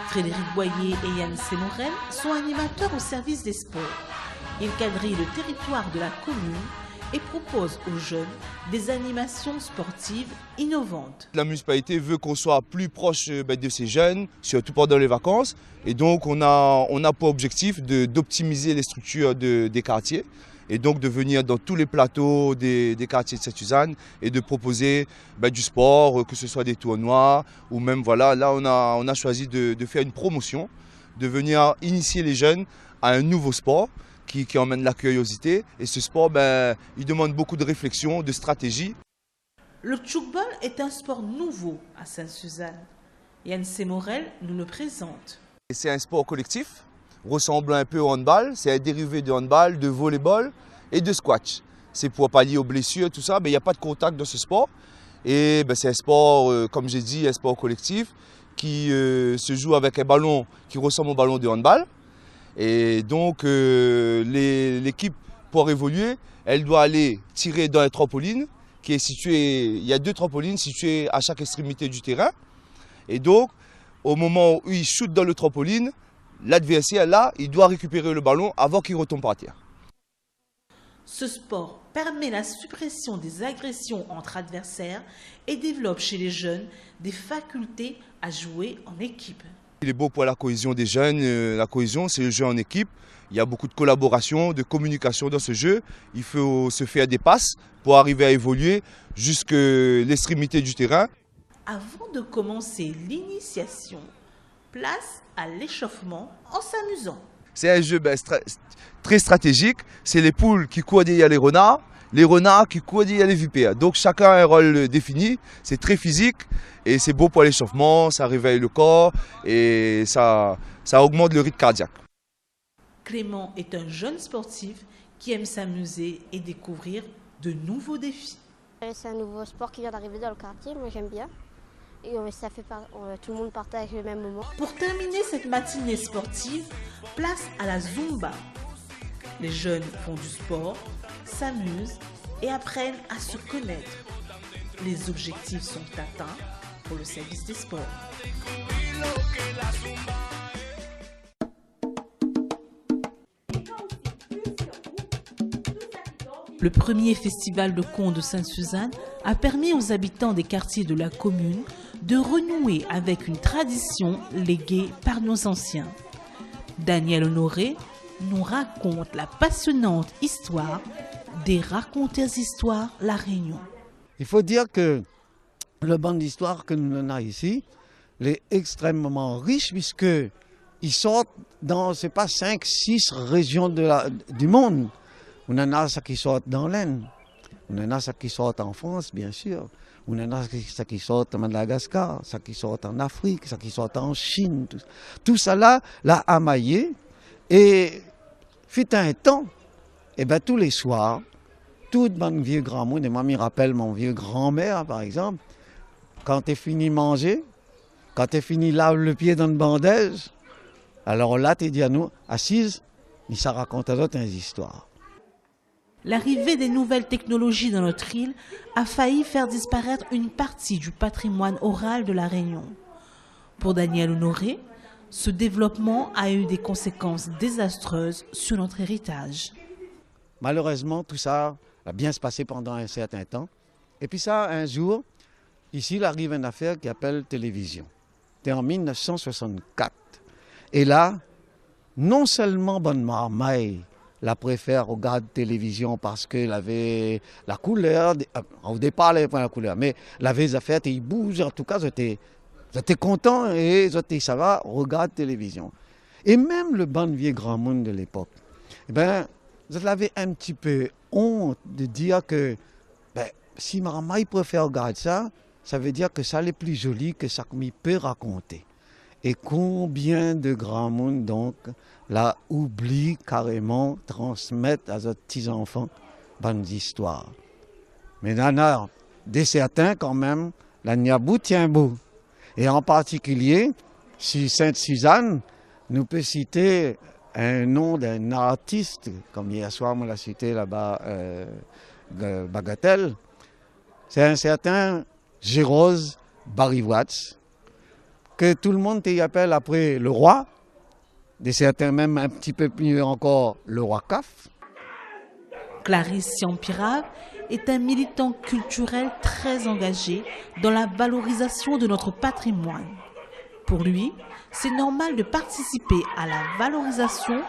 Frédéric Boyer et Yann Sémorel sont animateurs au service des sports. Ils quadrillent le territoire de la commune et proposent aux jeunes des animations sportives innovantes. La municipalité veut qu'on soit plus proche de ces jeunes, surtout pendant les vacances. Et donc on a pour objectif d'optimiser les structures des quartiers et donc de venir dans tous les plateaux des quartiers de Sainte-Suzanne et de proposer du sport, que ce soit des tournois ou même voilà, là on a choisi de faire une promotion, de venir initier les jeunes à un nouveau sport qui emmène la curiosité. Et ce sport, il demande beaucoup de réflexion, de stratégie. Le tchoukball est un sport nouveau à Sainte-Suzanne. Yann Sémorel nous le présente. C'est un sport collectif, ressemblant un peu au handball. C'est un dérivé de handball, de volleyball et de squash. C'est pour pallier aux blessures, tout ça, mais il n'y a pas de contact dans ce sport. Et c'est un sport, comme j'ai dit, un sport collectif qui se joue avec un ballon qui ressemble au ballon de handball. Et donc l'équipe, pour évoluer, elle doit aller tirer dans un trampoline qui est situé, il y a 2 trampolines situées à chaque extrémité du terrain. Et donc, au moment où il shoot dans le trampoline, l'adversaire, là, il doit récupérer le ballon avant qu'il retombe par terre. Ce sport permet la suppression des agressions entre adversaires et développe chez les jeunes des facultés à jouer en équipe. Il est beau pour la cohésion des jeunes. La cohésion, c'est le jeu en équipe. Il y a beaucoup de collaboration, de communication dans ce jeu. Il faut se faire des passes pour arriver à évoluer jusqu'à l'extrémité du terrain. Avant de commencer l'initiation, place à l'échauffement en s'amusant. C'est un jeu très stratégique. C'est les poules qui courent derrière les renards qui courent derrière les vipères. Donc chacun a un rôle défini. C'est très physique et c'est beau pour l'échauffement, ça réveille le corps et ça augmente le rythme cardiaque. Clément est un jeune sportif qui aime s'amuser et découvrir de nouveaux défis. C'est un nouveau sport qui vient d'arriver dans le quartier, moi j'aime bien. Et ça fait tout le monde partage le même moment. Pour terminer cette matinée sportive, place à la Zumba. Les jeunes font du sport, s'amusent et apprennent à se connaître. Les objectifs sont atteints pour le service des sports. Le premier festival de contes de Sainte-Suzanne a permis aux habitants des quartiers de la commune de renouer avec une tradition léguée par nos anciens. Daniel Honoré nous raconte la passionnante histoire des Raconteurs Histoires La Réunion. Il faut dire que le banc d'histoire que nous avons ici, il est extrêmement riche puisqu'ils sortent dans, c'est pas 5, 6 régions du monde. On en a ça qui sortent dans l'Inde, on en a ça qui sortent en France, bien sûr. On en a ça qui sortent à Madagascar, ça qui sortent en Afrique, ça qui sortent en Chine. Tout ça là, l'a amaillé. Et fut un temps, tous les soirs, tout mon vieux grand-monde, et moi me rappelle mon vieux grand-mère par exemple, quand tu fini manger, quand tu fini laver le pied dans le bandage, alors là tu dis à nous, assise, mais ça raconte à d'autres histoires. L'arrivée des nouvelles technologies dans notre île a failli faire disparaître une partie du patrimoine oral de la Réunion. Pour Daniel Honoré, ce développement a eu des conséquences désastreuses sur notre héritage. Malheureusement, tout ça a bien se passé pendant un certain temps. Et puis ça, un jour, ici, il arrive une affaire qui s'appelle télévision. C'était en 1964. Et là, non seulement Bonne Marmaille la préfère regarder télévision parce qu'elle avait la couleur, au départ elle n'avait pas la couleur, mais elle avait les affaires, il bouge, en tout cas j'étais content et ça va, regarde télévision. Et même le bon vieux grand monde de l'époque, j'avais un petit peu honte de dire que si Marmaille préfère regarder ça, ça veut dire que ça est plus joli que ça qu'il peut raconter. Et combien de grands monde donc là oublie carrément transmettre à leurs petits-enfants bonnes histoires. Mais là, des certains quand même, la Niabou tient beau. Et en particulier, si Sainte-Suzanne, nous peut citer un nom d'un artiste, comme hier soir, on l'a cité là-bas, bagatelle. C'est un certain Gérose Barry-Watts, que tout le monde appelle après le roi, des certains même un petit peu mieux encore le roi CAF. Clarisse Siampirave est un militant culturel très engagé dans la valorisation de notre patrimoine. Pour lui, c'est normal de participer à la valorisation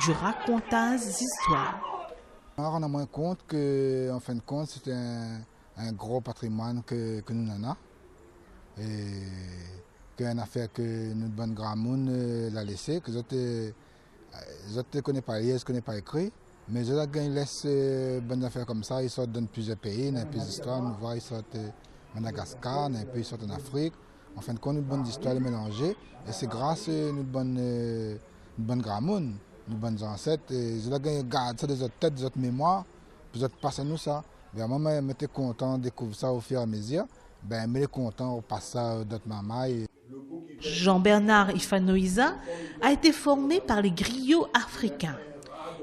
du racontage d'histoire. On rend moins compte qu'en fin de compte, c'est un gros patrimoine que nous en avons. Et qu'une affaire que notre bonne grand-monde l'a laissé, que les autres ne connaissent pas lire, ne connaissent pas écrit. Mais les autres laissent bonnes affaires comme ça, ils sortent dans plusieurs pays, dans plusieurs histoires. Nous voyons, ils sortent Madagascar, ils sortent en Afrique. En fin de compte, une bonne histoire est mélangée. Et c'est grâce à notre bonne grand-monde, nos bonnes ancêtres. Les autres gardent ça des autres têtes, des autres mémoires, puis les autres passent à nous ça. Moi, je suis content de découvrir ça au fur et à mesure. Je suis content de passer ça à d'autres mamans. Jean-Bernard Ifanoïza a été formé par les griots africains.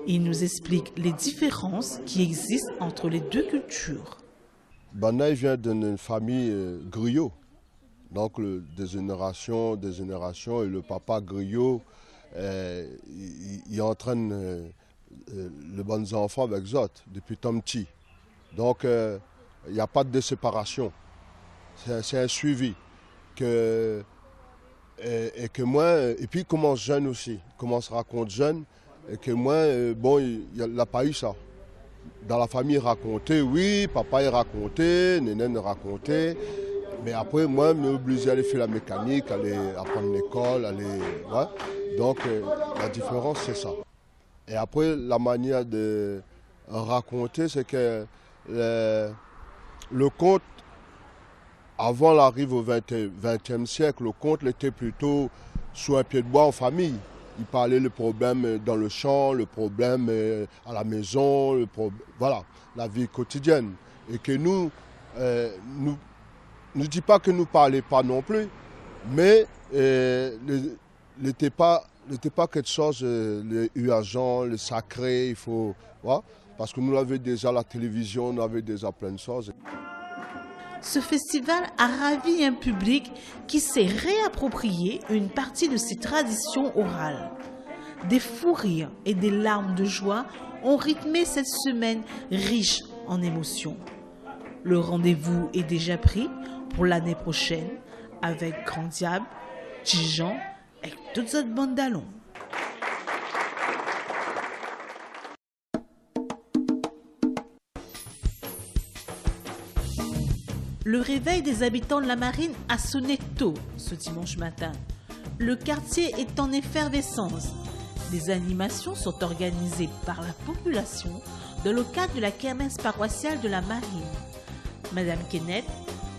Il nous explique les différences qui existent entre les deux cultures. Banaï vient d'une famille griot, donc des générations, et le papa griot, il entraîne les bons enfants avec eux depuis tant petit. Donc il n'y a pas de séparation, c'est un suivi. Et puis il commence jeune aussi, il commence à raconter jeune. Et que moi, il n'a pas eu ça. Dans la famille, raconter, oui, papa il racontait, nénène racontait. Mais après, moi, je suis obligé d'aller faire la mécanique, aller apprendre l'école, ouais. Donc, la différence, c'est ça. Et après, la manière de raconter, c'est que le conte, avant l'arrivée au XXe siècle, le conte était plutôt sur un pied de bois en famille. Il parlait le problème dans le champ, le problème à la maison, voilà, la vie quotidienne. Et que nous, ne dis pas que nous ne parlions pas non plus, mais n'était pas quelque chose, le urgent, le sacré, il faut, voilà, parce que nous avions déjà la télévision, nous avions déjà plein de choses. Ce festival a ravi un public qui s'est réapproprié une partie de ses traditions orales. Des fous rires et des larmes de joie ont rythmé cette semaine riche en émotions. Le rendez-vous est déjà pris pour l'année prochaine avec Grand Diable, Tijan et toutes autres bandes d'allons. Le réveil des habitants de la Marine a sonné tôt ce dimanche matin. Le quartier est en effervescence. Des animations sont organisées par la population dans le cadre de la kermesse paroissiale de la Marine. Madame Kenneth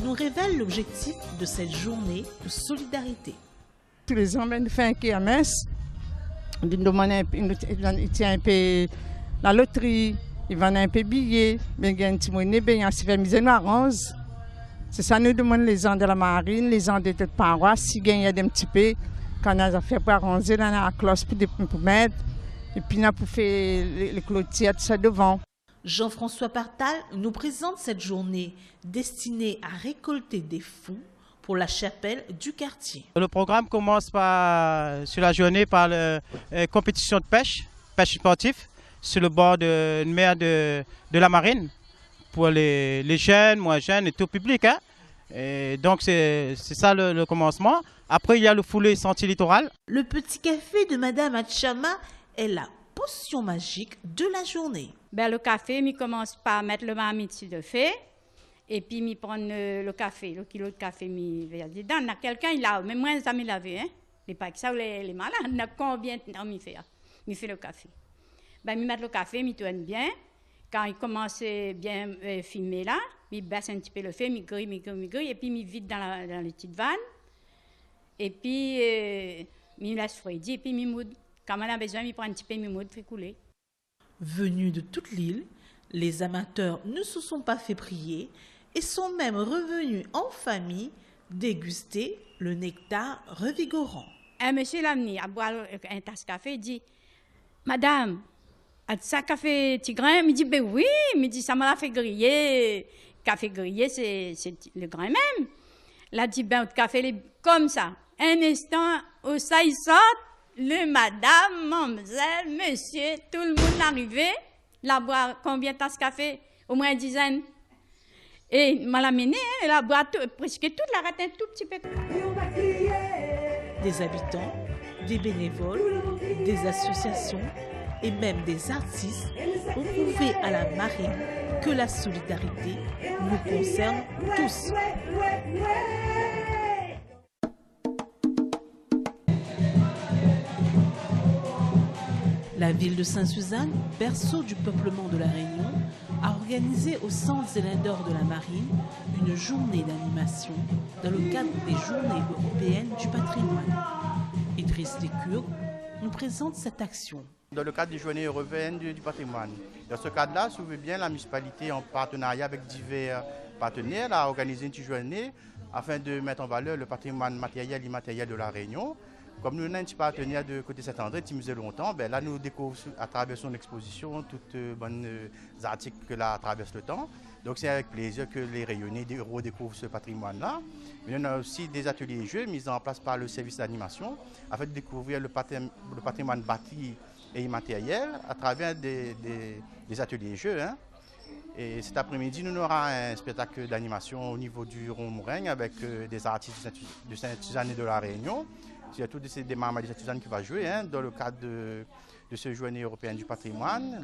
nous révèle l'objectif de cette journée de solidarité. Tous les ans, on fait un kermesse. On tient un peu la loterie, ils vendent un peu billets, mais il y a un petit monnaie, il y a un petit mise en orange. C'est ça, nous demandons les gens de la Marine, les gens de toute paroisse, s'ils gagnent des petits peu, quand on a fait pour arranger, on a la cloche pour mettre, et puis on a pour faire les clôtures, tout ça devant. Jean-François Partal nous présente cette journée destinée à récolter des fonds pour la chapelle du quartier. Le programme commence sur la journée par la compétition de pêche sportive, sur le bord de mer de la Marine. Pour les jeunes, moins jeunes et tout public. Hein? Et donc c'est ça le commencement. Après il y a le foulé sentier littoral. Le petit café de Madame Achama est la potion magique de la journée. Le café, je commence par mettre le marmite de feu et puis je prends le café, le kilo de café, je vais dedans. Il y a quelqu'un qui lave, mais moi je ne laver. Hein? Les pas que ça, les malades, combien de temps je fais? Je fais le café. Je mets le café, je tourne bien. Quand il commence bien filmer là, il baisse un petit peu le feu, il grille, et puis il vide dans les petites vannes. Et puis, il laisse refroidir, et puis il moude. Quand on a besoin, il prend un petit peu, il moude, fait couler. Venus de toute l'île, les amateurs ne se sont pas fait prier et sont même revenus en famille déguster le nectar revigorant. Un monsieur l'a amené à boire un tasse de café, il dit « Madame, ça, café tigrin, il me dit, ben oui, il me dit, ça m'a fait griller. Café grillé, c'est le grain même. Là, dit, ben, le café, comme ça. Un instant, où ça, il sort, le madame, mademoiselle, monsieur, tout le monde arrivé. Là, boire combien de tasses de café? Au moins une dizaine. Et il m'a l'amené, elle a boire presque toute la rate un tout petit peu. Des habitants, des bénévoles, des associations et même des artistes ont prouvé à la marine que la solidarité nous concerne tous. La ville de Sainte-Suzanne, berceau du peuplement de la Réunion, a organisé au Centre Zélandor de la Marine une journée d'animation dans le cadre des Journées européennes du patrimoine. Idriss Descurgues nous présente cette action. Dans le cadre des Journées européennes du patrimoine. Dans ce cadre-là, si vous voulez bien, la municipalité, en partenariat avec divers partenaires, a organisé une petite journée afin de mettre en valeur le patrimoine matériel et immatériel de la Réunion. Comme nous avons un petit partenaire de côté Saint-André, qui nous longtemps, ben là nous découvrons à travers son exposition toutes bonnes articles que là traversent le temps. Donc c'est avec plaisir que les Réunionnais redécouvrent ce patrimoine-là. Mais on a aussi des ateliers et jeux mis en place par le service d'animation afin de découvrir le patrimoine bâti et immatériel à travers des ateliers et jeux. Hein. Et cet après-midi, nous aurons un spectacle d'animation au niveau du Rond-Mouraigne avec des artistes de Sainte-Suzanne et de la Réunion. Il y a tous des membres de Sainte-Suzanne qui vont jouer hein, dans le cadre de ce Journée européenne du patrimoine.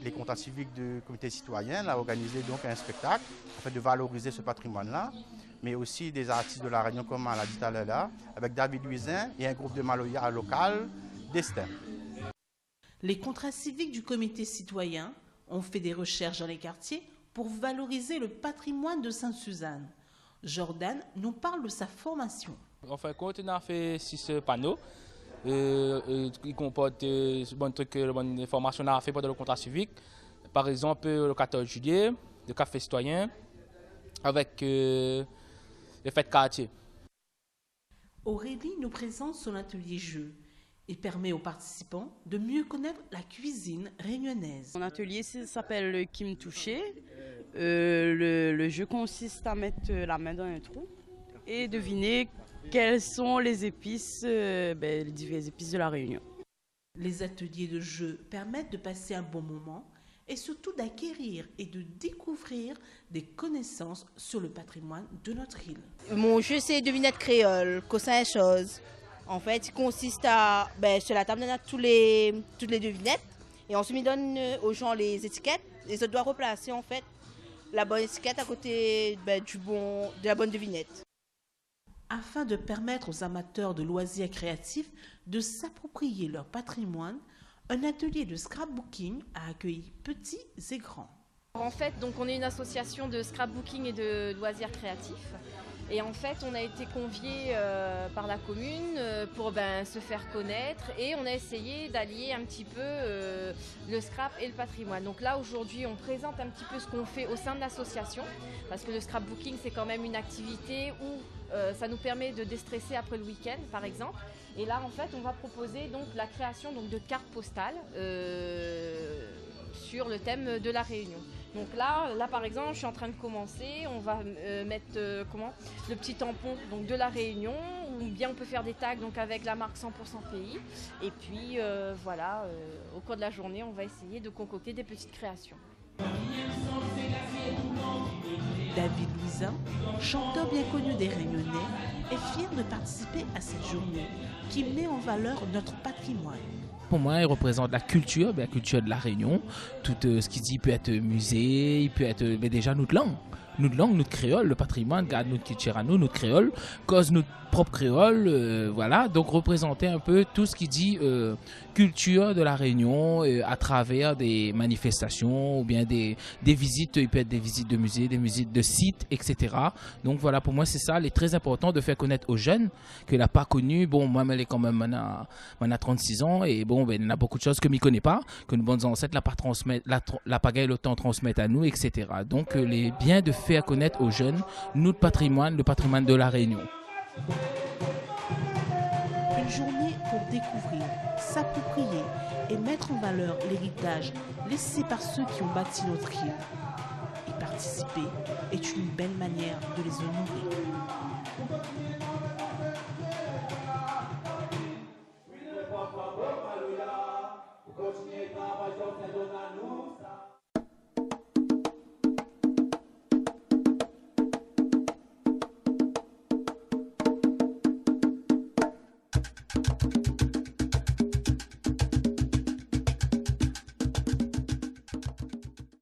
Les contrats civiques du comité citoyen a organisé donc un spectacle afin de valoriser ce patrimoine-là, mais aussi des artistes de la Réunion, comme on l'a dit tout à l'heure là, avec David Luisin et un groupe de Maloya local, Destin. Les contrats civiques du comité citoyen ont fait des recherches dans les quartiers pour valoriser le patrimoine de Sainte-Suzanne. Jordan nous parle de sa formation. En fin de compte, on a fait 6 panneaux qui comportent bonnes informations qu'on a fait pendant le contrat civique. Par exemple, le 14 juillet, le café citoyen avec les fêtes quartier. Aurélie nous présente son atelier jeu. Il permet aux participants de mieux connaître la cuisine réunionnaise. Mon atelier s'appelle le Kim Touché. Le jeu consiste à mettre la main dans un trou et deviner quelles sont les épices, les diverses épices de la Réunion. Les ateliers de jeu permettent de passer un bon moment et surtout d'acquérir et de découvrir des connaissances sur le patrimoine de notre île. Mon jeu, c'est devinette créole, cossin chose. En fait, il consiste à, sur la table, on a toutes les devinettes et ensuite on donne aux gens les étiquettes. Et ils doivent replacer en fait la bonne étiquette à côté de la bonne devinette. Afin de permettre aux amateurs de loisirs créatifs de s'approprier leur patrimoine, un atelier de scrapbooking a accueilli petits et grands. En fait, donc, on est une association de scrapbooking et de loisirs créatifs. Et en fait, on a été conviés par la commune pour se faire connaître et on a essayé d'allier un petit peu le scrap et le patrimoine. Donc là, aujourd'hui, on présente un petit peu ce qu'on fait au sein de l'association parce que le scrapbooking, c'est quand même une activité où ça nous permet de déstresser après le week-end, par exemple. Et là, en fait, on va proposer donc la création de cartes postales sur le thème de la Réunion. Donc là, par exemple, je suis en train de commencer. On va mettre le petit tampon donc de la Réunion, ou bien on peut faire des tags donc avec la marque 100% pays. Et puis voilà, au cours de la journée, on va essayer de concocter des petites créations. David Luisin, chanteur bien connu des Réunionnais, est fier de participer à cette journée qui met en valeur notre patrimoine. Pour moi, il représente la culture de la Réunion. Tout ce qui dit peut être musée, il peut être déjà notre langue, notre créole, le patrimoine, garde notre culture à nous, notre créole, cause notre propre créole, voilà. Donc représenter un peu tout ce qui dit culture de la Réunion à travers des manifestations ou bien des visites, il peut être des visites de musées, des visites de sites, etc. Donc voilà, pour moi c'est ça, il est très important de faire connaître aux jeunes que n'a pas connu. Bon, moi elle est quand même maintenant 36 ans et bon, il y a beaucoup de choses que je ne connais pas, que nos bonnes ancêtres la pagaille le temps transmettent à nous, etc. Donc les biens de faire connaître aux jeunes notre patrimoine, le patrimoine de la Réunion. Une une journée pour découvrir, s'approprier et mettre en valeur l'héritage laissé par ceux qui ont bâti notre île. Y participer est une belle manière de les honorer.